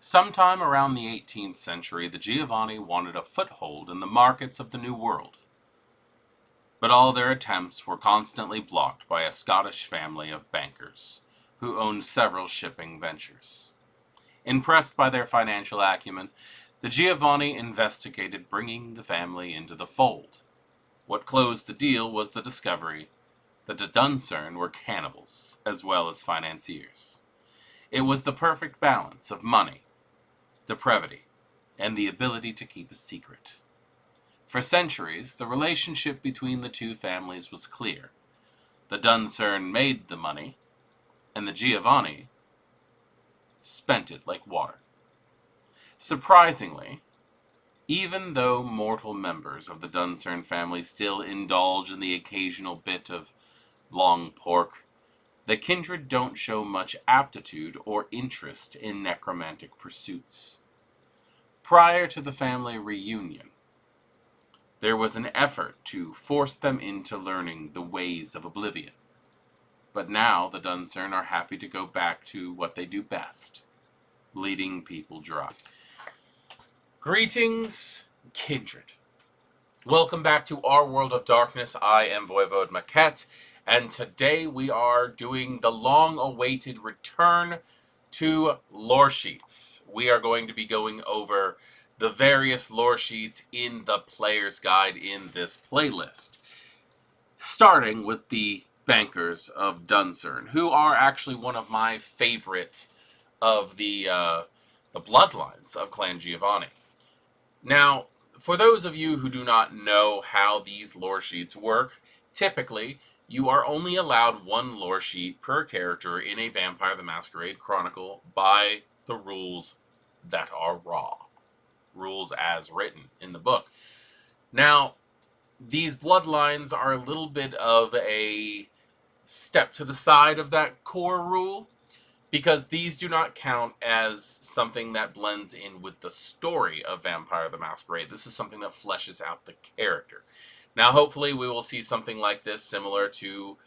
Sometime around the 18th century, the Giovanni wanted a foothold in the markets of the New World. But all their attempts were constantly blocked by a Scottish family of bankers who owned several shipping ventures. Impressed by their financial acumen, the Giovanni investigated bringing the family into the fold. What closed the deal was the discovery that the Dunsirn were cannibals as well as financiers. It was the perfect balance of money, depravity, and the ability to keep a secret. For centuries, the relationship between the two families was clear. The Dunsirn made the money, and the Giovanni spent it like water. Surprisingly, even though mortal members of the Dunsirn family still indulge in the occasional bit of long pork, the kindred don't show much aptitude or interest in necromantic pursuits. Prior to the family reunion, there was an effort to force them into learning the ways of oblivion. But now the Dunsirn are happy to go back to what they do best, bleeding people dry. Greetings, kindred. Welcome back to our world of darkness. I am voivodemekhet, and today we are doing the long-awaited return to lore sheets. We are going to be going over the various lore sheets in the player's guide in this playlist, starting with the bankers of Dunsirn, who are actually one of my favorite of the bloodlines of Clan Giovanni. Now, for those of you who do not know how these lore sheets work, typically you are only allowed one lore sheet per character in a Vampire the Masquerade Chronicle by the rules that are raw. Rules as written in the book. Now, these bloodlines are a little bit of a step to the side of that core rule, because these do not count as something that blends in with the story of Vampire the Masquerade. This is something that fleshes out the character. Now, hopefully, we will see something like this similar to,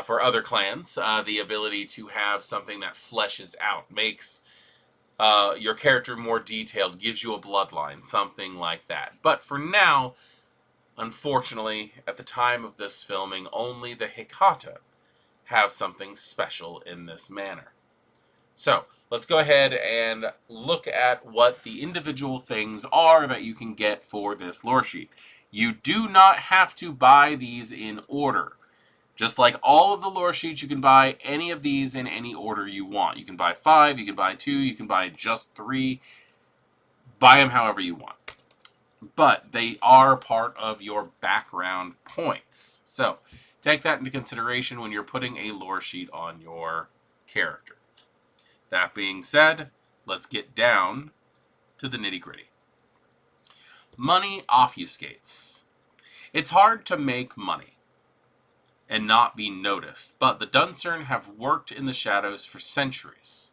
for other clans, the ability to have something that fleshes out, makes your character more detailed, gives you a bloodline, something like that. But for now, unfortunately, at the time of this filming, only the Hecata have something special in this manner. So, let's go ahead and look at what the individual things are that you can get for this lore sheet. You do not have to buy these in order. Just like all of the lore sheets, you can buy any of these in any order you want. You can buy 5, you can buy 2, you can buy just 3. Buy them however you want. But they are part of your background points. So, take that into consideration when you're putting a lore sheet on your character. That being said, let's get down to the nitty-gritty. Money obfuscates. It's hard to make money and not be noticed, but the Dunsirn have worked in the shadows for centuries.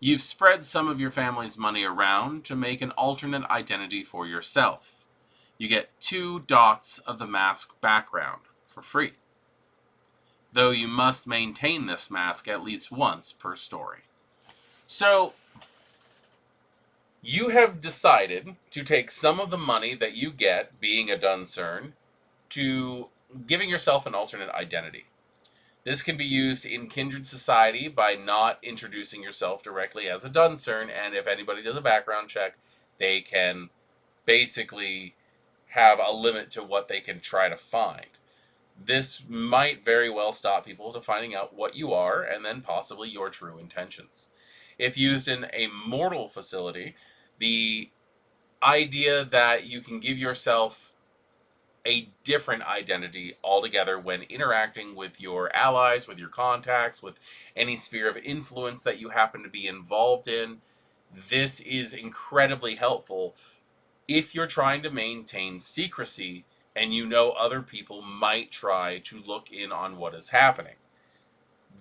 You've spread some of your family's money around to make an alternate identity for yourself. You get 2 dots of the mask background for free, though you must maintain this mask at least once per story. So, you have decided to take some of the money that you get, being a Dunsirn, to giving yourself an alternate identity. This can be used in Kindred Society by not introducing yourself directly as a Dunsirn, and if anybody does a background check, they can basically have a limit to what they can try to find. This might very well stop people from finding out what you are, and then possibly your true intentions. If used in a mortal facility, the idea that you can give yourself a different identity altogether when interacting with your allies, with your contacts, with any sphere of influence that you happen to be involved in, this is incredibly helpful if you're trying to maintain secrecy and you know other people might try to look in on what is happening.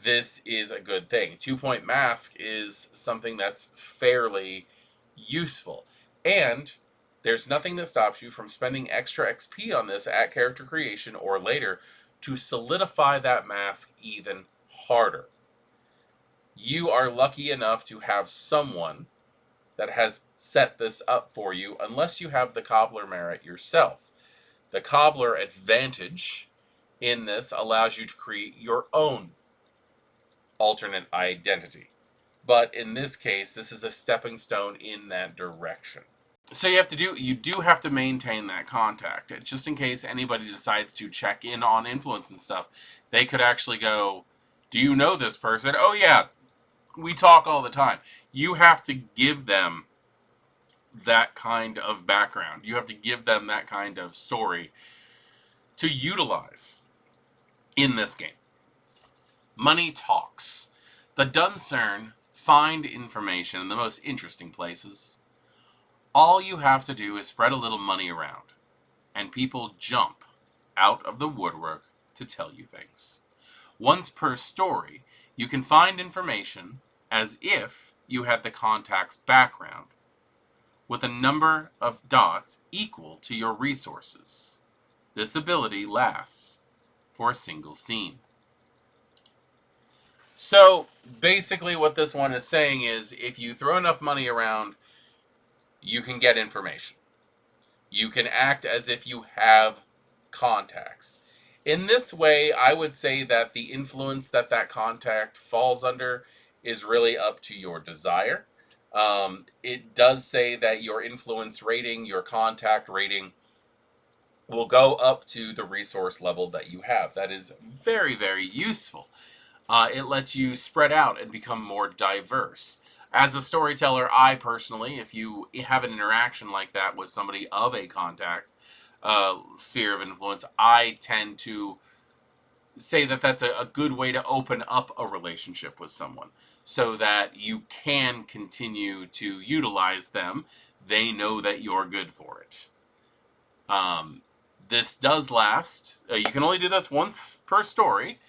This is a good thing. 2-point mask is something that's fairly useful. And there's nothing that stops you from spending extra XP on this at character creation or later to solidify that mask even harder. You are lucky enough to have someone that has set this up for you unless you have the cobbler merit yourself. The cobbler advantage in this allows you to create your own alternate identity. But in this case, this is a stepping stone in that direction. So you do have to maintain that contact. Just in case anybody decides to check in on influence and stuff, they could actually go, "Do you know this person?" "Oh yeah, we talk all the time." You have to give them that kind of background. You have to give them that kind of story to utilize in this game. Money talks. The Dunsirn find information in the most interesting places. All you have to do is spread a little money around, and people jump out of the woodwork to tell you things. Once per story, you can find information as if you had the contact's background, with a number of dots equal to your resources. This ability lasts for a single scene. So, basically what this one is saying is, if you throw enough money around, you can get information. You can act as if you have contacts. In this way, I would say that the influence that contact falls under is really up to your desire. It does say that your influence rating, your contact rating, will go up to the resource level that you have. That is very, very useful. It lets you spread out and become more diverse. As a storyteller, I personally, if you have an interaction like that with somebody of a contact sphere of influence, I tend to say that that's a good way to open up a relationship with someone so that you can continue to utilize them. They know that you're good for it. This does last. You can only do this once per story,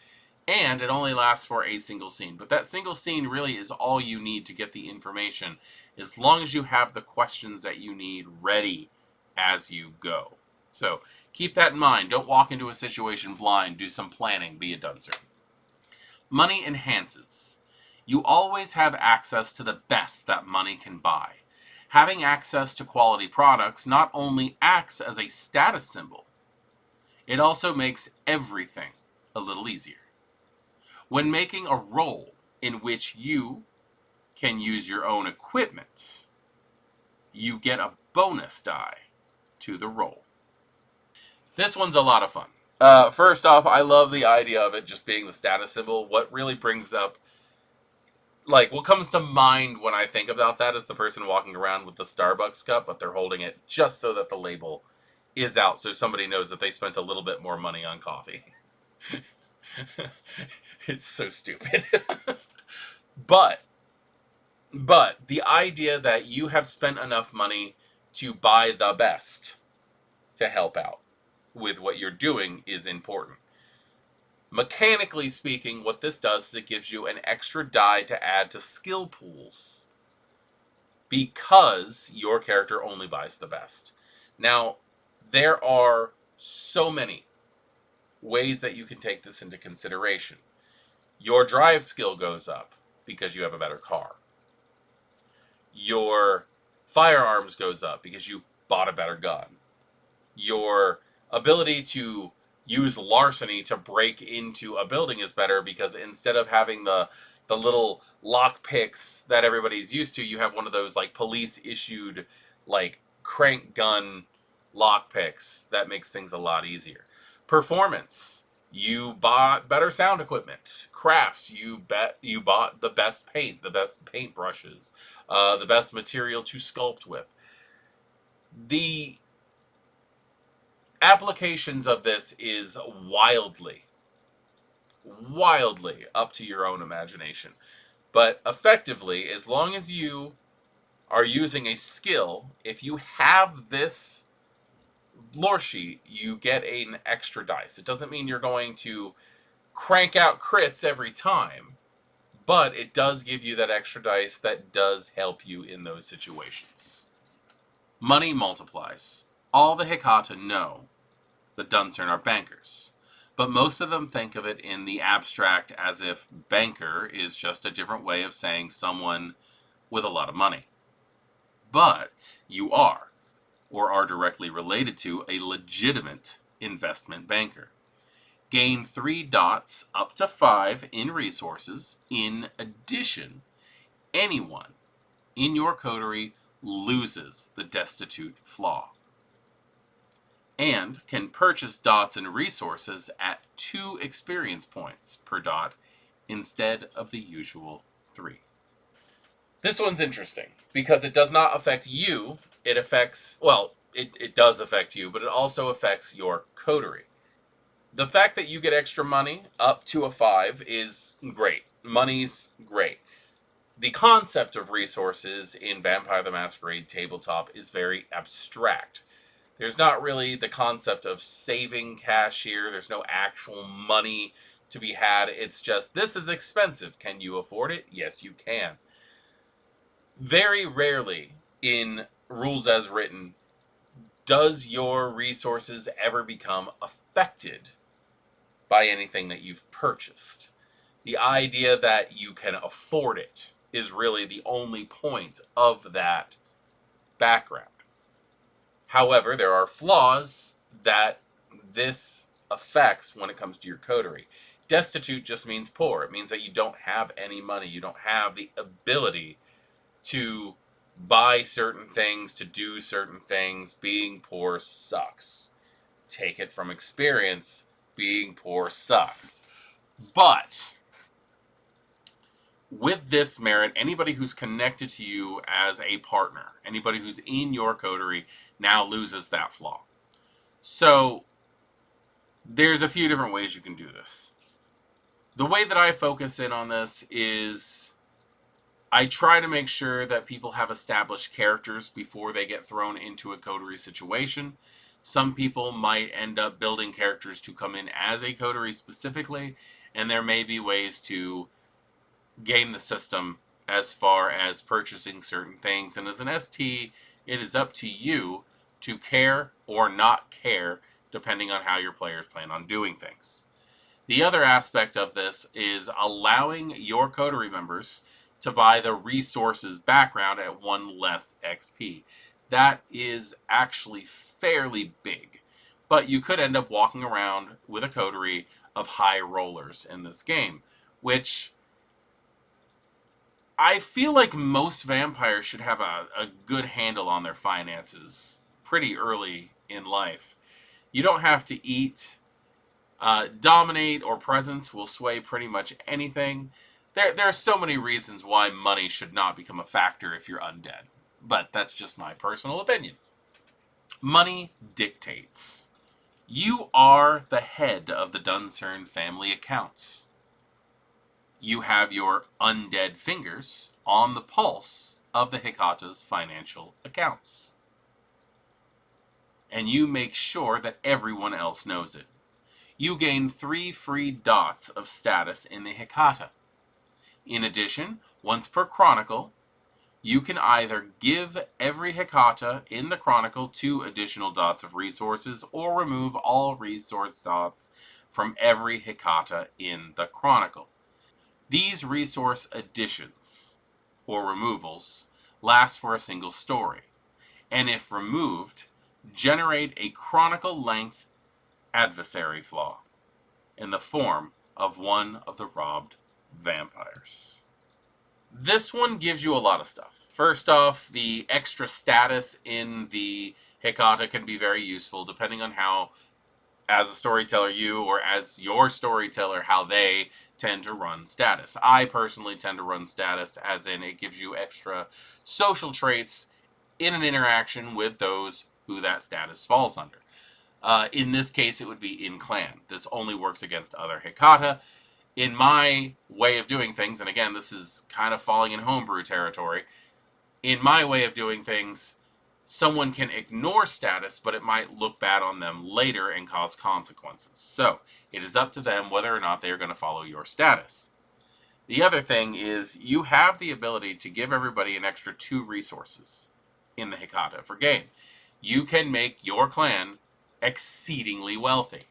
and it only lasts for a single scene. But that single scene really is all you need to get the information, as long as you have the questions that you need ready as you go. So keep that in mind. Don't walk into a situation blind. Do some planning. Be a Dunsirn. Money enhances. You always have access to the best that money can buy. Having access to quality products not only acts as a status symbol, it also makes everything a little easier. When making a roll in which you can use your own equipment, you get a bonus die to the roll. This one's a lot of fun. First off, I love the idea of it just being the status symbol. What really brings up, like, what comes to mind when I think about that is the person walking around with the Starbucks cup, but they're holding it just so that the label is out, so somebody knows that they spent a little bit more money on coffee. It's so stupid. But the idea that you have spent enough money to buy the best to help out with what you're doing is important. Mechanically speaking, what this does is it gives you an extra die to add to skill pools because your character only buys the best. Now, there are so many ways that you can take this into consideration. Your drive skill goes up because you have a better car. Your firearms goes up because you bought a better gun. Your ability to use larceny to break into a building is better because instead of having the little lock picks that everybody's used to, you have one of those like police issued like crank gun lock picks that makes things a lot easier. Performance. You bought better sound equipment. Crafts. You bought the best paint, the best paint brushes, the best material to sculpt with. The applications of this is wildly up to your own imagination. But effectively, as long as you are using a skill, if you have this Loresheet, you get an extra dice. It doesn't mean you're going to crank out crits every time, but it does give you that extra dice that does help you in those situations. Money multiplies. All the Hecata know the Dunsirn are bankers, but most of them think of it in the abstract as if banker is just a different way of saying someone with a lot of money. but you are, or are directly related to, a legitimate investment banker. Gain 3 dots up to 5 in resources. In addition, anyone in your coterie loses the destitute flaw and can purchase dots and resources at 2 experience points per dot instead of the usual 3. This one's interesting because it does not affect you. It affects, well, it does affect you, but it also affects your coterie. The fact that you get extra money up to a 5 is great. Money's great. The concept of resources in Vampire the Masquerade tabletop is very abstract. There's not really the concept of saving cash here. There's no actual money to be had. It's just, this is expensive. Can you afford it? Yes, you can. Very rarely in Rules as Written does your resources ever become affected by anything that you've purchased. The idea that you can afford it is really the only point of that background. However, there are flaws that this affects when it comes to your coterie. Destitute just means poor. It means that you don't have any money. You don't have the ability to buy certain things, to do certain things. Being poor sucks. Take it from experience. Being poor sucks. But with this merit, anybody who's connected to you as a partner, anybody who's in your coterie, now loses that flaw. So there's a few different ways you can do this. The way that I focus in on this is I try to make sure that people have established characters before they get thrown into a coterie situation. Some people might end up building characters to come in as a coterie specifically, and there may be ways to game the system as far as purchasing certain things. And as an ST, it is up to you to care or not care, depending on how your players plan on doing things. The other aspect of this is allowing your coterie members to buy the resources background at 1 less XP. That is actually fairly big, but you could end up walking around with a coterie of high rollers in this game, which I feel like most vampires should have a good handle on their finances pretty early in life. You don't have to eat. Dominate or presence will sway pretty much anything. There are so many reasons why money should not become a factor if you're undead. But that's just my personal opinion. Money dictates. You are the head of the Dunsirn family accounts. You have your undead fingers on the pulse of the Hecata's financial accounts. And you make sure that everyone else knows it. You gain 3 free dots of status in the Hecata. In addition, once per chronicle, you can either give every Hecata in the chronicle 2 additional dots of resources or remove all resource dots from every Hecata in the chronicle. These resource additions, or removals, last for a single story, and if removed, generate a chronicle-length adversary flaw in the form of one of the robbed vampires. This one gives you a lot of stuff. First off, the extra status in the Hecata can be very useful depending on how, as a storyteller, you or as your storyteller, how they tend to run status. I personally tend to run status as in it gives you extra social traits in an interaction with those who that status falls under. In this case, it would be in clan. This only works against other Hecata. In my way of doing things, and again, this is kind of falling in homebrew territory, in my way of doing things, someone can ignore status, but it might look bad on them later and cause consequences. So, it is up to them whether or not they are going to follow your status. The other thing is, you have the ability to give everybody an extra 2 resources in the Hecata for gain. You can make your clan exceedingly wealthy.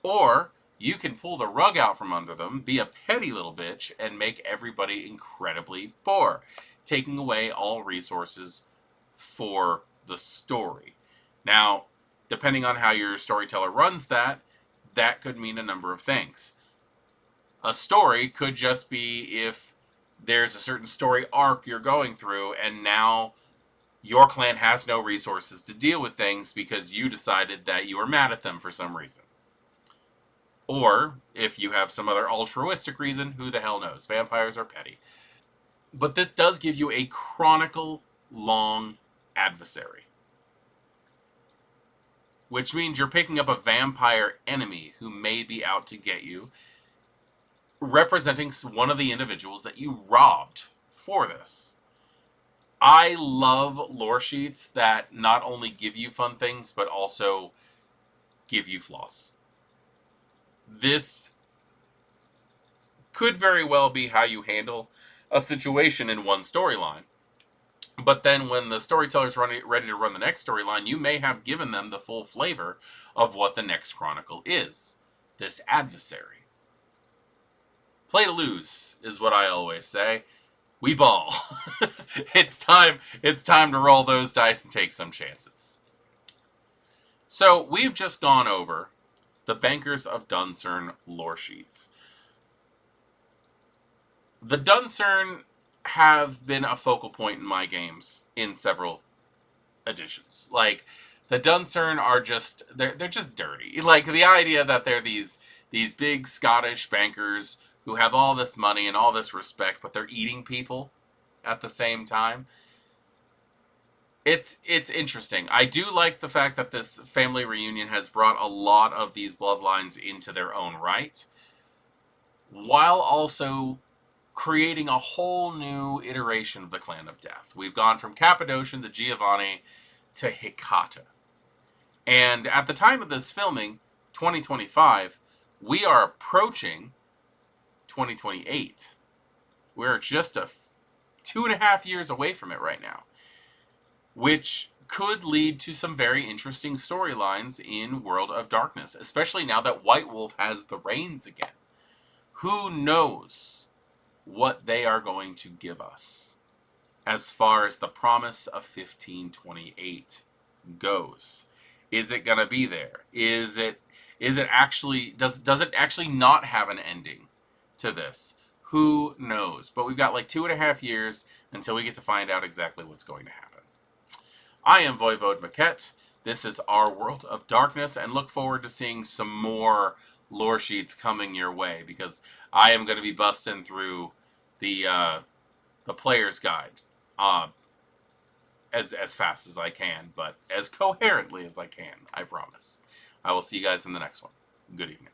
Or you can pull the rug out from under them, be a petty little bitch, and make everybody incredibly poor, taking away all resources for the story. Now, depending on how your storyteller runs that, that could mean a number of things. A story could just be if there's a certain story arc you're going through, and now your clan has no resources to deal with things because you decided that you were mad at them for some reason. Or if you have some other altruistic reason, who the hell knows? Vampires are petty. But this does give you a chronicle-long adversary, which means you're picking up a vampire enemy who may be out to get you, representing one of the individuals that you robbed for this. I love lore sheets that not only give you fun things, but also give you flaws. This could very well be how you handle a situation in one storyline. But then when the storyteller's ready to run the next storyline, you may have given them the full flavor of what the next chronicle is. This adversary. Play to lose is what I always say. We ball. It's time to roll those dice and take some chances. So we've just gone over the Bankers of Dunsirn lore sheets. The Dunsirn have been a focal point in my games in several editions. Like, the Dunsirn are just, they're just dirty. Like, the idea that they're these big Scottish bankers who have all this money and all this respect, but they're eating people at the same time. It's interesting. I do like the fact that this family reunion has brought a lot of these bloodlines into their own right, while also creating a whole new iteration of the Clan of Death. We've gone from Cappadocian to Giovanni to Hecata. And at the time of this filming, 2025, we are approaching 2028. We're just 2.5 years away from it right now, which could lead to some very interesting storylines in World of Darkness, especially now that White Wolf has the reins again. Who knows what they are going to give us as far as the promise of 1528 goes? Is it going to be there? Is it actually, does it actually not have an ending to this? Who knows? But we've got like 2.5 years until we get to find out exactly what's going to happen. I am voivodemekhet. This is our World of Darkness, and look forward to seeing some more lore sheets coming your way, because I am going to be busting through the player's guide as fast as I can, but as coherently as I can, I promise. I will see you guys in the next one. Good evening.